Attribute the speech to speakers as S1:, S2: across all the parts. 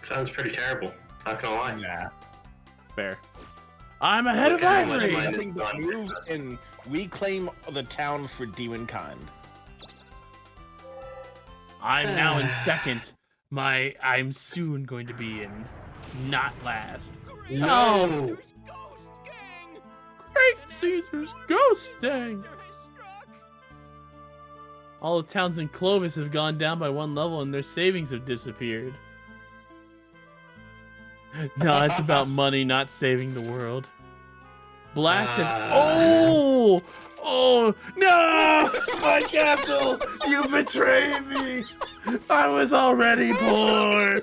S1: Sounds pretty terrible. Not gonna lie.
S2: Nah.
S3: Fair. I'm ahead
S1: Look
S3: of
S1: how much
S3: Ivory!
S1: mine is
S2: Nothing but
S1: gone.
S2: move, and we claim the town for demonkind.
S3: I'm now in second. I'm soon going to be in not last.
S1: No!
S3: Great Caesar's Ghost Gang! All the towns in Clovis have gone down by 1 level and their savings have disappeared. No, it's about money, not saving the world. Blast is. Oh! Oh! No! My castle! You betrayed me! I was already poor!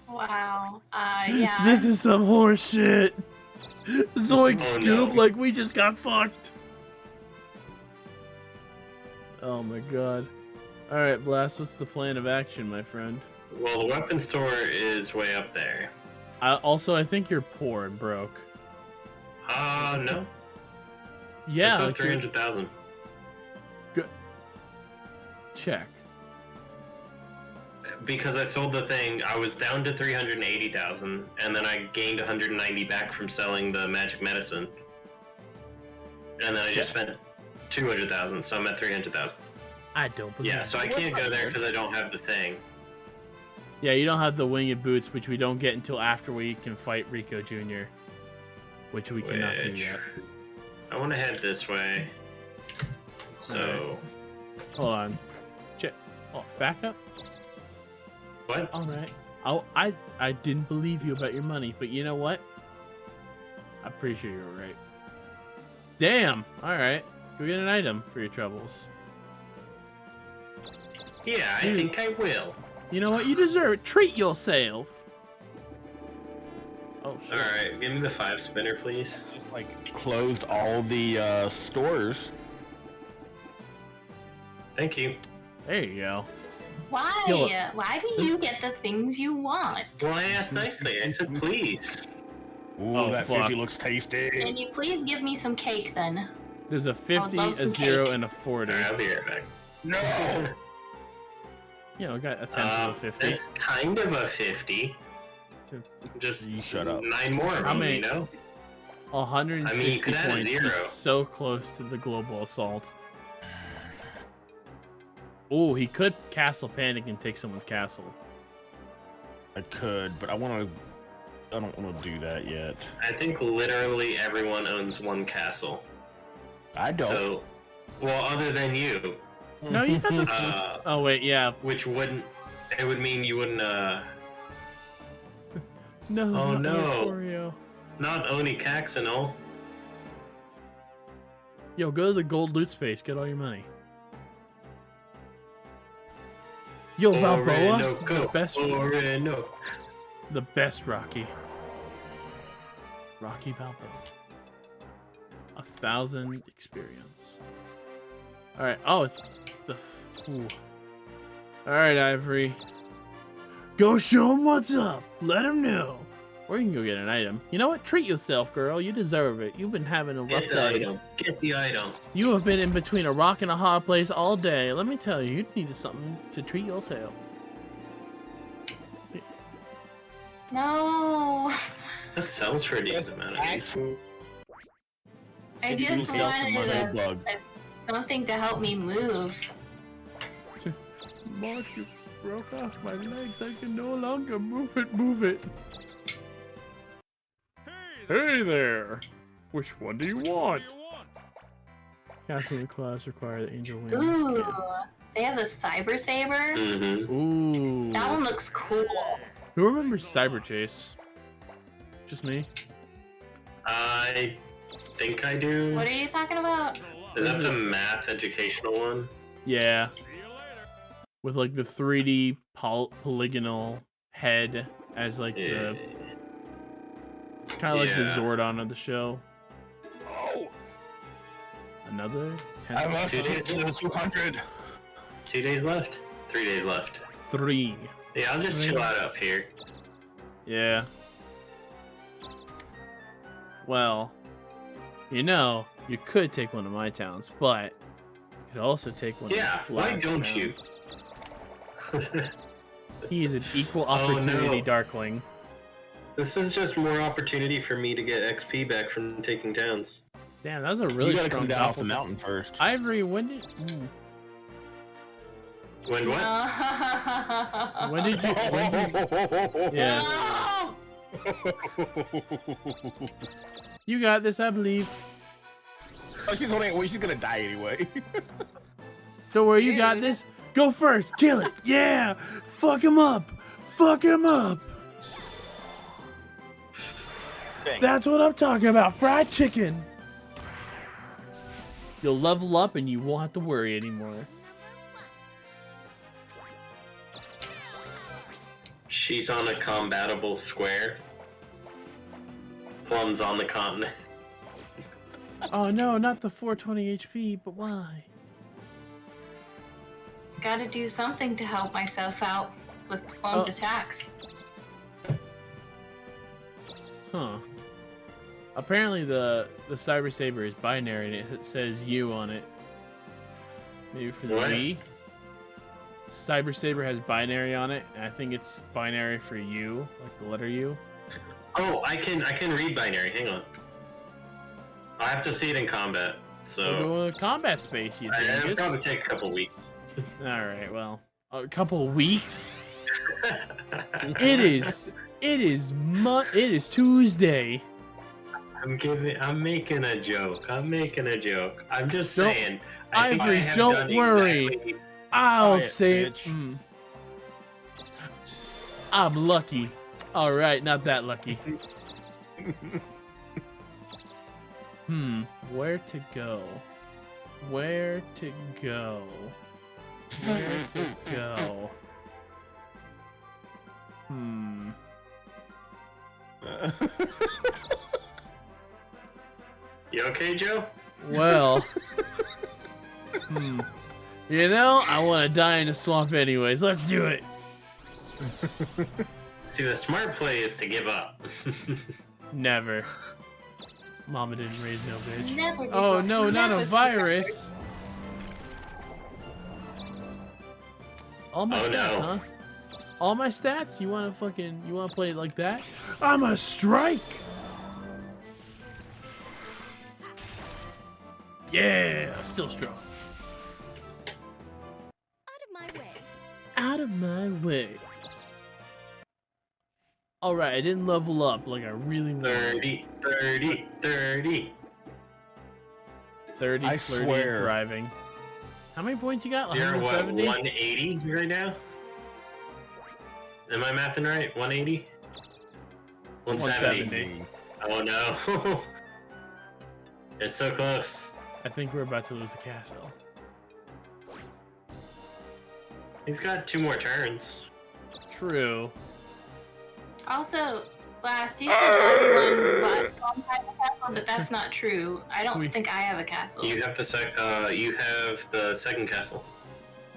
S4: Wow. Yeah.
S3: This is some horse shit! Zoink
S1: Oh,
S3: Scoop,
S1: no.
S3: like we just got fucked! Oh my god. Alright, Blast, what's the plan of action, my friend?
S1: Well, the weapon store is way up there.
S3: I think you're poor and broke.
S1: No.
S3: Yeah,
S1: It says
S3: like you're-
S1: 300,000.
S3: check.
S1: Because I sold the thing, I was down to 380,000, and then I gained 190 back from selling the magic medicine. And then I just spent 200,000, so I'm at 300,000.
S3: I don't believe
S1: Yeah, so I can't go there because I don't have the thing.
S3: Yeah, you don't have the winged boots, which we don't get until after we can fight Rico Jr., which we cannot do
S1: Which-
S3: yet.
S1: I want to head this way. So,
S3: Hold on. Check. Oh, back up.
S1: what?
S3: All right. I didn't believe you about your money, but you know what? I'm pretty sure you were right. Damn. All right. Go get an item for your troubles.
S1: Yeah, I think I will.
S3: You know what? You deserve it. Treat yourself. Oh shit.
S1: Alright, give me the 5 spinner, please.
S2: Just like closed all the stores.
S1: Thank you.
S3: There you go.
S4: Why?
S3: Yo,
S4: Why do you get the things you want?
S1: Well, I asked nicely. I said please.
S2: Ooh,
S3: Oh,
S2: that
S3: fuck.
S2: 50 looks tasty.
S4: Can you please give me some cake then?
S3: There's a 50,
S4: love
S3: a
S4: some
S3: 0,
S4: cake.
S3: and a 40.
S1: Alright, I'll be right back.
S2: No!
S3: You know, got a 10 to a 50.
S1: That's kind of a 50. Just
S2: You shut up.
S1: 9 more of
S3: How
S1: them,
S3: many-
S1: you know?
S3: 160
S1: I mean, you could add a
S3: points.
S1: 0.
S3: He's so close to the global assault. Oh, he could castle panic and take someone's castle.
S2: I could, but I don't want to do that yet.
S1: I think literally everyone owns 1 castle.
S2: I don't.
S1: So, well, other than you.
S3: No, you have the... Oh, wait, yeah.
S1: Which wouldn't... It would mean you wouldn't,
S3: No,
S1: Oh,
S3: not
S1: no.
S3: Oreo.
S1: not Oni Caxanol.
S3: Yo, go to the gold loot space. Get all your money. Yo, Balboa, the best,
S1: Oreno.
S3: the best Rocky. Rocky Balboa. 1,000 experience. All right. Oh, it's the. Ooh. All right, Ivory. Go show him what's up. Let him know. Or you can go get an item. You know what? Treat yourself, girl. You deserve it. You've been having a rough
S1: Get the
S3: day.
S1: item. Get the item.
S3: You have been in between a rock and a hard place all day. Let me tell you, you needed something to treat yourself.
S4: No.
S1: That sells for a decent amount of use.
S4: I
S2: Give
S4: just
S2: yourself some
S4: wanted
S2: money, bug.
S4: something to help me move.
S3: Mark, you broke off my legs. I can no longer move it, move it. Hey there! Which one do you want? Casting the class require the angel wings.
S4: Ooh. They have the Cyber Saber.
S1: Mm-hmm.
S3: Ooh.
S4: That one looks cool.
S3: Who remembers Cyber Chase? Just me?
S1: I think I do.
S4: What are you talking about?
S1: Is that the math educational one?
S3: Yeah. With like the 3D polygonal head as like the kind of like the
S1: Yeah.
S3: Zordon of the show.
S2: Oh,
S3: Another 10.
S2: I must hit 200.
S1: 2 days left? 3 days left.
S3: 3.
S1: Yeah, I'll just chill out up here.
S3: Yeah. Well, you know, you could take one of my towns, but you could also take one
S1: Yeah,
S3: of the
S1: why
S3: last
S1: don't you?
S3: towns. He is an equal opportunity
S1: no.
S3: Darkling.
S1: This is just more opportunity for me to get XP back from taking towns.
S3: Damn, that was a really
S2: You gotta
S3: strong
S2: come down off the
S3: doppel-
S2: mountain first.
S3: Ivory, when did?
S1: When what?
S3: When did you? Yeah, you got this, I believe.
S2: Oh, she's only. Well, she's gonna die anyway.
S3: Don't worry, you got this. Go first, kill it. Yeah, fuck him up. Fuck him up.
S2: Dang.
S3: That's what I'm talking about. Fried chicken. You'll level up and you won't have to worry anymore.
S1: She's on a combatable square. Plum's on the continent.
S3: Oh no, not the 420 HP, but why?
S4: Gotta do something to help myself out with Plum's
S3: Oh.
S4: attacks.
S3: Huh. Apparently the Cyber Saber is binary and it says U on it. Maybe for the
S1: What?
S3: Wii. Cyber Saber has binary on it, and I think it's binary for U, like the letter U.
S1: Oh, I can read binary. Hang on. I have to see it in combat.
S3: So
S1: So
S3: go to combat space, you
S1: it'll
S3: dingus.
S1: probably take a couple weeks.
S3: Alright, well. A couple weeks? It is Tuesday.
S1: I'm making a joke. I'm just
S3: Don't-
S1: saying. I think I
S3: Ivory,
S1: have
S3: don't
S1: done
S3: worry.
S1: exactly-
S3: I'll
S2: Quiet,
S3: say
S2: bitch.
S3: I'm lucky. Alright, not that lucky. Where to go? Where to go? Where to go?
S1: You okay, Joe?
S3: Well. You know, I want to die in a swamp anyways. Let's do it.
S1: See, the smart play is to give up.
S3: Never. Mama didn't raise no bitch.
S4: Never give
S3: Oh
S4: up.
S3: no, not a
S4: Never
S3: virus. All my
S1: Oh,
S3: stats,
S1: no.
S3: huh? All my stats? You wanna play it like that? I'm a strike! Yeah, still strong.
S5: Out of my way.
S3: Out of my way. Alright, I didn't level up like I really wanted.
S1: 30.
S3: 30,
S2: I
S3: flirty,
S2: swear.
S3: thriving. How many points you got?
S1: You're what,
S3: 170?
S1: 180 right now? Am I mathing right? 180? 170.
S3: 170.
S1: Oh no. It's so close.
S3: I think we're about to lose the castle.
S1: He's got 2 more turns.
S3: True.
S4: Also, Blast, you said everyone bought some type of castle, but that's not true. I don't think I have a castle.
S1: You have the second castle.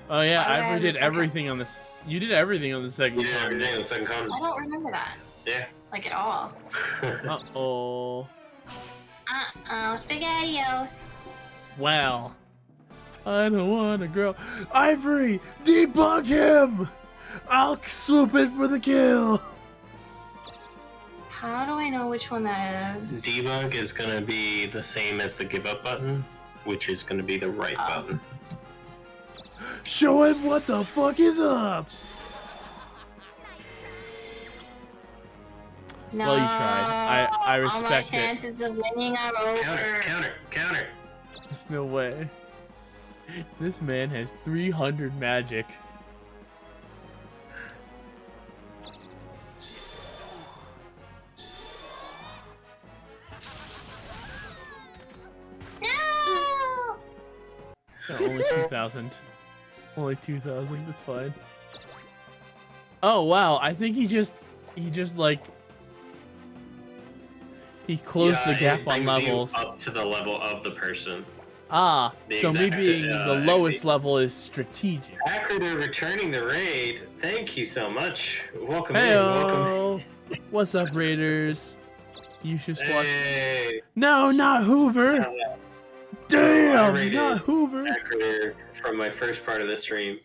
S3: Oh yeah,
S4: Why do I
S3: Ivory
S4: have
S3: did
S4: the second-
S3: everything on this. You did everything on the second
S1: You did
S3: con.
S1: everything on the second
S4: I
S1: con.
S4: don't remember that,
S1: Yeah.
S4: like at all.
S3: Uh-oh.
S4: SpaghettiOs.
S3: Wow. I don't want to grow. Ivory, debug him! I'll swoop in for the kill!
S4: How do I know which one that is?
S1: Debug is going to be the same as the give up button, which is going to be the right button.
S3: Show him what the fuck is up!
S4: No,
S3: Well, you tried. I respect
S4: all my
S3: it.
S4: chances of winning are over.
S1: Counter.
S3: There's no way. This man has 300 magic.
S4: No!
S3: No, only 2,000. Only 2,000. That's fine. Oh wow! I think he just like he closed the gap
S1: it
S3: on
S1: brings
S3: levels.
S1: you up to the level of the person.
S3: Ah,
S1: The
S3: so me
S1: exact-
S3: being the lowest
S1: actually-
S3: level is strategic.
S1: Acroder returning the raid. Thank you so much. Welcome in. Welcome.
S3: Heyo! What's up, Raiders? You should watch.
S1: Hey.
S3: No, not Hoover.
S1: I
S3: Damn,
S1: rated
S3: not Hoover.
S1: Acroder from my first part of the stream.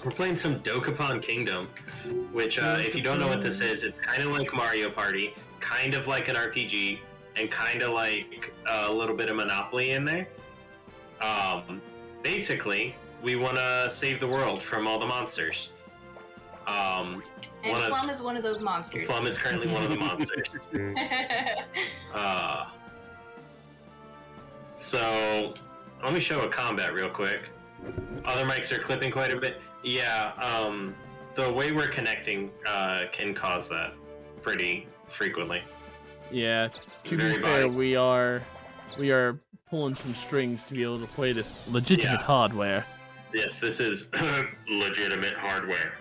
S1: We're playing some Dokapon Kingdom, which, if you don't know what this is, it's kind of like Mario Party, kind of like an RPG, and kind of like a little bit of Monopoly in there. Basically, we want to save the world from all the monsters.
S4: And Plum is one of those monsters.
S1: Plum is currently one of the monsters. So, let me show a combat real quick. Other mics are clipping quite a bit. Yeah, the way we're connecting can cause that pretty frequently.
S3: Yeah, to be
S1: Very
S3: fair,
S1: body.
S3: we are pulling some strings to be able to play this legitimate hardware.
S1: Yes, this is legitimate hardware.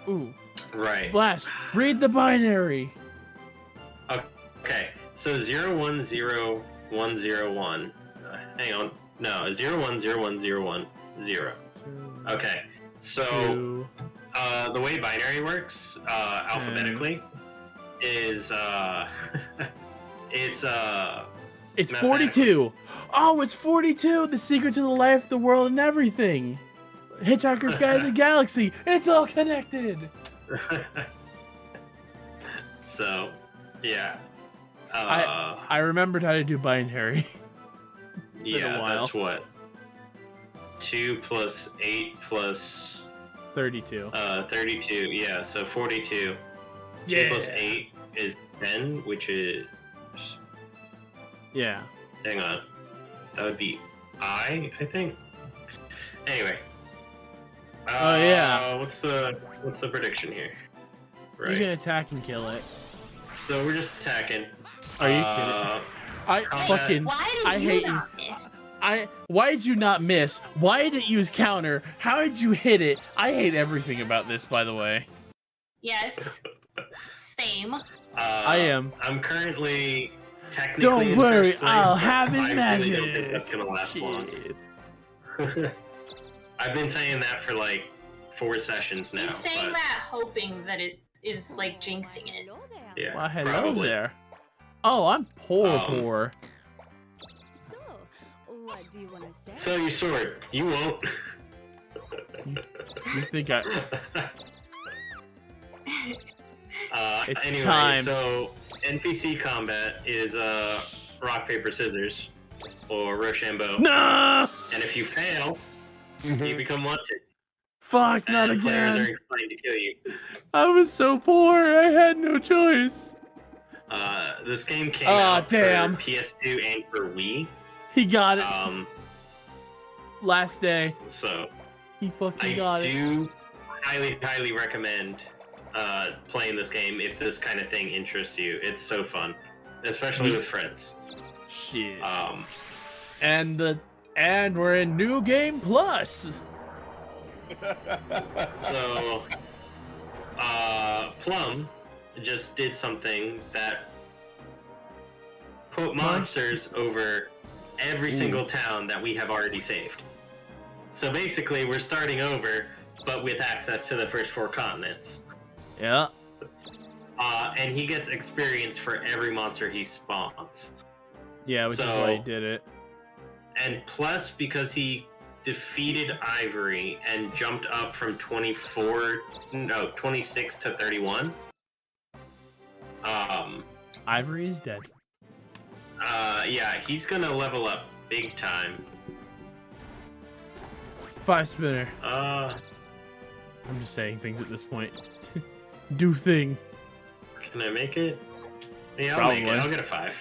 S3: Ooh,
S1: Right.
S3: Blast, read the binary.
S1: Okay, so 010101. Hang on. No, 010101. Okay, so
S3: Two.
S1: the way binary works alphabetically is it's
S3: It's 42. Oh, it's 42. The secret to the life, the world, and everything. Hitchhiker's Guide to the Galaxy. It's all connected.
S1: So, yeah.
S3: I remembered how to do binary. It's been a while.
S1: That's what. 2 plus 8 plus
S3: 32.
S1: 32. Yeah, so 42. 2
S3: Yeah.
S1: plus 8 is 10, which is.
S3: Yeah.
S1: Hang on. That would be I think. Anyway.
S3: Oh, yeah.
S1: What's the prediction here?
S3: You
S1: Right.
S3: can attack and kill it.
S1: So we're just attacking.
S3: Are you kidding? I fucking.
S4: Why did
S3: I
S4: you
S3: hate
S4: not miss?
S3: Why did you not miss? Why did it use counter? How did you hit it? I hate everything about this, by the way.
S4: Yes. Same.
S3: I am.
S1: I'm currently technically.
S3: Don't
S1: in
S3: worry,
S1: first place,
S3: I'll
S1: but
S3: have his
S1: I
S3: magic.
S1: Really don't think that's gonna last long.
S3: Shit.
S1: I've been saying that for like 4 sessions now.
S4: He's saying
S1: but
S4: that hoping that it is like jinxing it.
S1: Yeah.
S3: Well, hello
S1: probably.
S3: there. Oh, I'm poor.
S5: So, what do you want to say?
S1: Sell your sword. You won't.
S3: You think I? It's
S1: anyway,
S3: time.
S1: so NPC combat is rock paper scissors or Rochambeau,
S3: No!
S1: and if you fail, you become wanted.
S3: Fuck, not
S1: and players are
S3: again.
S1: inclined to kill you.
S3: I was so poor. I had no choice.
S1: This game came
S3: Aw,
S1: out
S3: damn.
S1: for PS2 and for Wii.
S3: He got it last day.
S1: So
S3: He fucking
S1: I
S3: got it.
S1: do highly recommend playing this game if this kind of thing interests you. It's so fun, especially with friends.
S3: Shit.
S1: Um,
S3: And we're in New Game Plus.
S1: so Plum just did something that put monsters over every single town that we have already saved. So basically, we're starting over, but with access to the first 4 continents.
S3: Yeah.
S1: And he gets experience for every monster he spawns.
S3: Yeah, which is
S1: So-
S3: why he did it.
S1: And plus, because he defeated Ivory and jumped up from 26 to 31.
S3: Ivory is dead.
S1: Yeah, he's gonna level up big time.
S3: 5 spinner.
S1: Uh,
S3: I'm just saying things at this point. Do thing.
S1: can I make it? Yeah, I'll make it.
S3: Probably.
S1: I'll get a 5.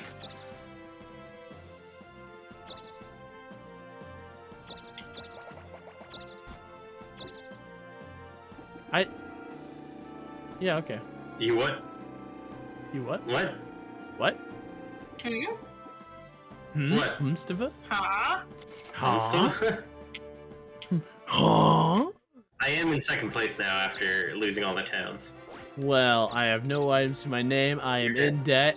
S3: Yeah, okay.
S1: You what?
S3: You what?
S1: What?
S3: What?
S1: What?
S3: Mustafa?
S4: Huh?
S3: Huh?
S1: I
S3: Huh?
S1: am in 2nd place now after losing all the towns.
S3: Well, I have no items to my name. I am in debt.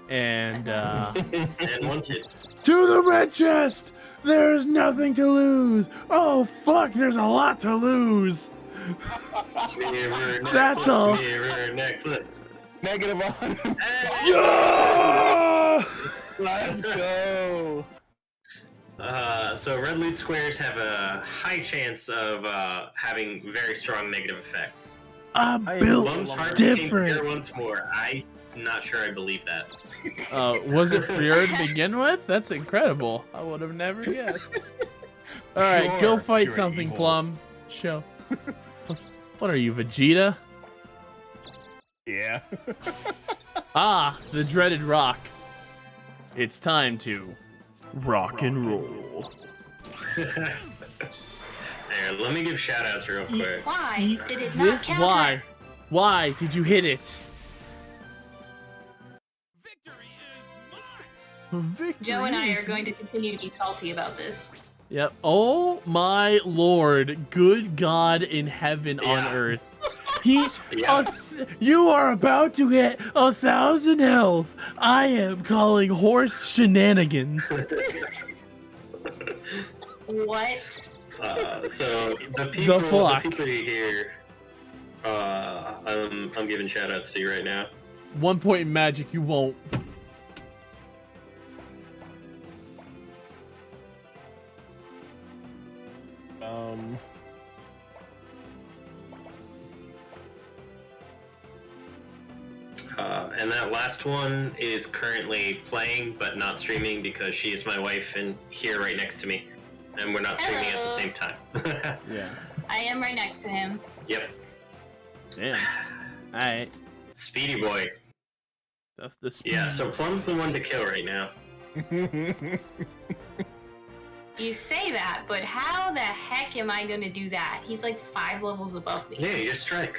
S3: And,
S1: And wanted.
S3: to the red chest! There's nothing to lose! Oh, fuck, there's a lot to lose!
S1: Mirror
S3: That's
S1: necklace,
S3: all.
S1: Mirror necklace.
S2: -100.
S1: Hey!
S3: Yeah!
S2: Let's go.
S1: So red loot squares have a high chance of having very strong negative effects.
S3: I'm
S2: I
S3: built
S1: Plum's heart became pure
S3: different.
S1: once more. I'm not sure I believe that.
S3: Was it pure to begin with? That's incredible. I would have never guessed. All right, go
S2: Sure,
S3: fight
S2: pure
S3: something,
S2: evil.
S3: Plum. Show. What are you, Vegeta?
S2: Yeah.
S3: Ah, the dreaded rock. It's time to rock and roll.
S1: There, let me give shoutouts real quick.
S4: Why did it not count?
S3: Why? Why did you hit it? Victory
S4: Joe and I
S3: is
S4: are going to continue to be salty about this.
S3: Yep. Oh my lord. Good God in heaven on
S1: Yeah.
S3: earth. He.
S1: Yeah.
S3: You are about to get 1,000 health. I am calling horse shenanigans.
S4: What?
S1: So the people
S3: fuck?
S1: here, I'm giving shoutouts to you right now.
S3: 1 point in magic, you won't.
S1: And that last one is currently playing but not streaming because she is my wife and here right next to me, and we're not streaming at the same time.
S3: Yeah.
S4: I am right next to him.
S1: Yep.
S3: Damn. Alright.
S1: Speedy boy.
S3: The speed.
S1: Yeah. So Plum's the one to kill right now.
S4: You say that, but how the heck am I going to do that? He's like 5 levels above me.
S1: Yeah, you just strike.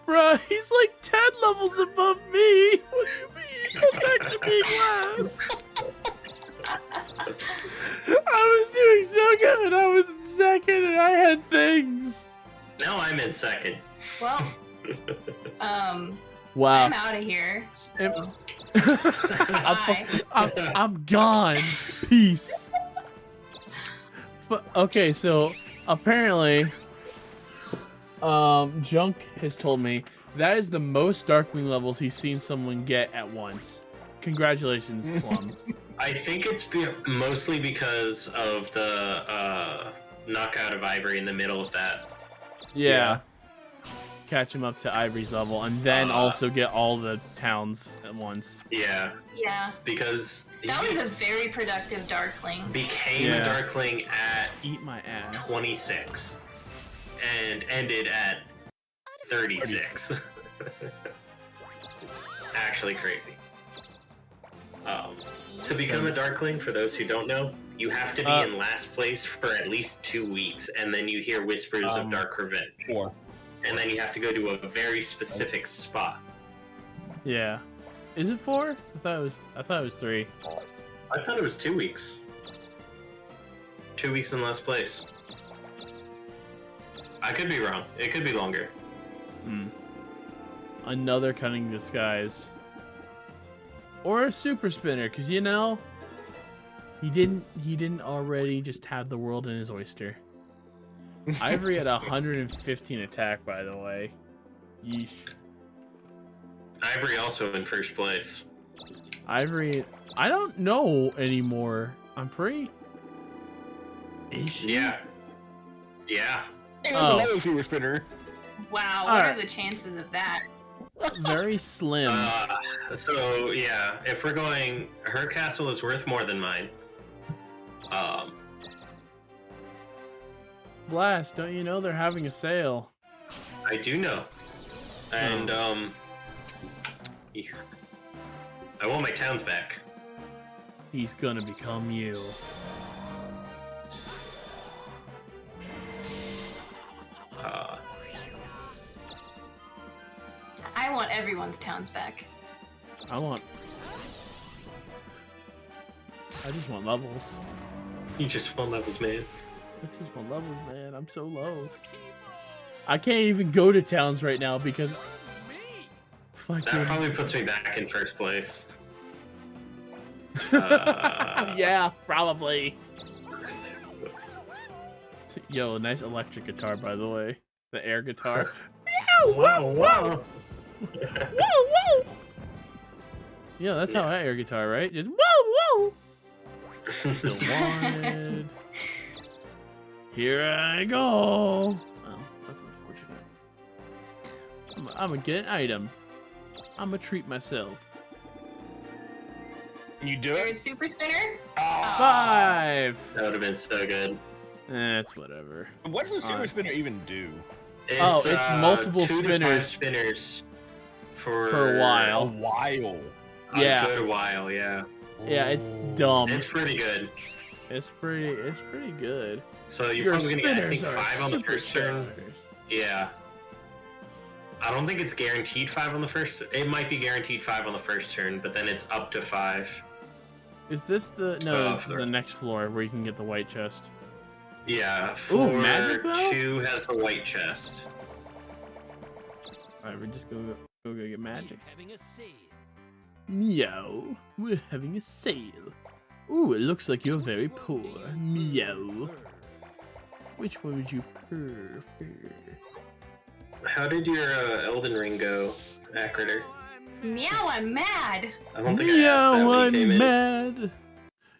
S3: Bruh, he's like 10 levels above me. What do you mean? Go back to being last. I was doing so good. I was in second and I had things.
S1: Now I'm in second.
S4: Well,
S3: Wow.
S4: I'm out of here. So.
S3: I'm gone. Peace. But, okay, so apparently, Junk has told me that is the most Darkwing levels he's seen someone get at once. Congratulations, Plum.
S1: I think it's mostly because of the knockout of Ivory in the middle of that.
S3: Yeah. Catch him up to Ivory's level, and then also get all the towns at once.
S1: Yeah.
S4: Yeah.
S1: Because
S4: That was a very productive Darkling.
S1: became a Darkling at
S3: Eat my ass.
S1: 26 and ended at 36. It's actually crazy. To become a Darkling, for those who don't know, you have to be in last place for at least 2 weeks, and then you hear whispers of Dark Revenge.
S2: 4.
S1: And then you have to go to a very specific spot.
S3: Yeah. Is it 4? I thought it was 3.
S1: I thought it was 2 weeks. 2 weeks in last place. I could be wrong. It could be longer.
S3: Another cunning disguise. Or a super spinner, because you know, he didn't already just have the world in his oyster. Ivory had 115 attack, by the way. Yeesh.
S1: Ivory also in first place.
S3: Ivory, I don't know anymore. I'm pretty. Is she?
S1: Yeah. Yeah.
S2: And
S3: Oh.
S2: another super spinner.
S4: Wow, what are the chances of that?
S3: Very slim.
S1: So yeah, if we're going, her castle is worth more than mine.
S3: Blast, don't you know they're having a sale?
S1: I do know, and I want my towns back.
S3: He's gonna become you.
S4: I want everyone's towns back.
S3: I just want levels.
S1: You just want levels, man.
S3: I just want levels, man. I'm so low. I can't even go to towns right now because
S1: That
S3: fucking
S1: probably puts me back in first place.
S3: yeah, probably. Yo, nice electric guitar, by the way. The air guitar.
S1: Wow, wow.
S3: Whoa, whoa! Yeah, that's how I air guitar, right? Just whoa, whoa! Still wanted. Here I go. Oh, that's unfortunate. I'm gonna get an item. I'm gonna treat myself.
S2: You do it?
S4: Third super spinner?
S2: Oh.
S3: 5.
S1: That would have been so good.
S3: That's whatever.
S2: What does the super spinner even do?
S3: It's multiple
S1: 2 to 5
S3: spinners.
S1: spinners for
S3: For a
S2: A
S3: while.
S2: while.
S3: Yeah.
S1: A good while, yeah.
S3: Yeah, it's dumb.
S1: It's pretty good.
S3: It's pretty good.
S1: So you're
S3: Your
S1: probably gonna get, I
S3: spinners
S1: think,
S3: are
S1: 5 on the first turn.
S3: supercharged.
S1: Yeah. I don't think it's guaranteed 5 on the first. It might be guaranteed 5 on the first turn, but then it's up to 5.
S3: Is this the no? This is
S1: the-
S3: the next floor where you can get the white chest.
S1: Yeah. Floor
S3: magic though?
S1: 2 has the white chest.
S3: All right, we're just go get magic. Meow. We're having a sale. Ooh, it looks like you're very poor. Meow. Which one would you prefer?
S1: How did your Elden Ring go, Acritter?
S4: Meow, I'm mad.
S1: I don't think I asked that
S3: Meow,
S1: when you came
S3: I'm
S1: in.
S3: mad.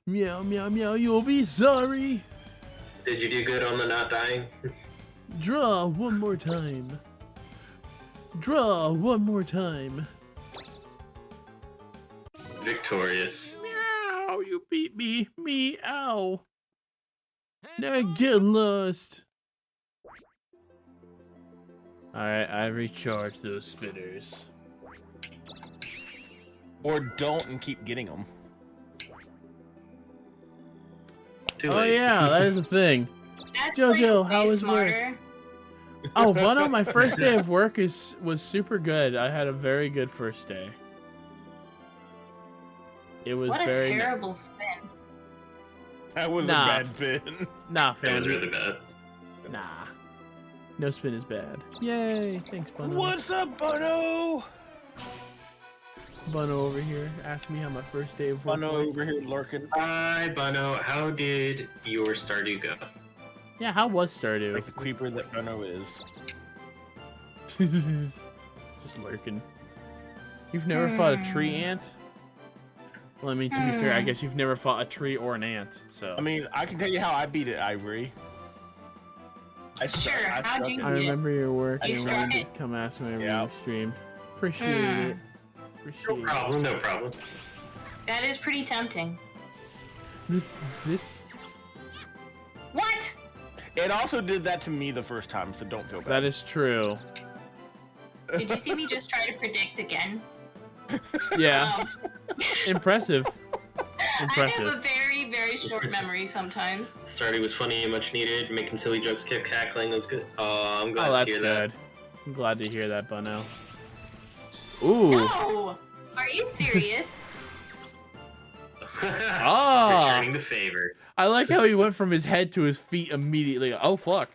S3: Meow, meow, meow, you'll be sorry.
S1: Did you do good on the not dying?
S3: Draw one more time. Draw one more time.
S1: Victorious.
S3: Meow, you beat me. Meow. Now get lost. Alright, I recharged those spinners.
S2: Or don't and keep getting them.
S1: Too
S3: Oh
S1: late.
S3: yeah, that is a thing.
S4: That's
S3: Jojo,
S4: way
S3: how was work?
S4: smarter.
S3: Oh, Bono, my first day of work was super good. I had a very good first day. It was
S4: What a
S3: very
S4: terrible spin.
S2: That was
S3: Nah.
S2: a bad pin.
S3: nah,
S1: That was
S3: fam.
S1: really bad.
S3: Nah. No spin is bad. Yay! Thanks, Bono.
S2: What's up, Bono?
S3: Bono over here asked me how my first day of work
S2: Bono
S3: was.
S2: over here lurking.
S1: Hi, Bono. How did your Stardew go?
S3: Yeah, how was Stardew?
S2: Like the creeper that Bono is.
S3: Just lurking. You've never fought a tree ant? Well, I mean, to be fair, I guess you've never fought a tree or an ant, so...
S2: I mean, I can tell you how I beat it, Ivory.
S4: Sure, how'd you
S3: I
S4: beat it?
S3: remember your work,
S4: You
S3: and
S4: struck
S3: wanted
S4: it?
S3: to come ask me whenever
S2: Yeah.
S3: you streamed. Appreciate it. Appreciate
S1: No problem, no problem.
S4: That is pretty tempting.
S3: it. This...
S4: What?
S2: It also did that to me the first time, so don't feel bad.
S3: That is true.
S4: Did you see me just try to predict again?
S3: Yeah.
S4: Um,
S3: Impressive.
S4: I have a
S3: Impressive.
S4: very, very short memory sometimes.
S1: Stardew was funny and much needed. Making silly jokes, kept cackling. Was good. Oh, I'm glad
S3: Oh,
S1: to
S3: that's
S1: hear
S3: good. I'm glad to hear that, Bono. Ooh.
S4: No! Are you serious?
S1: that.
S3: Ah.
S1: Returning the favor.
S3: I like how he went from his head to his feet immediately. Oh, fuck.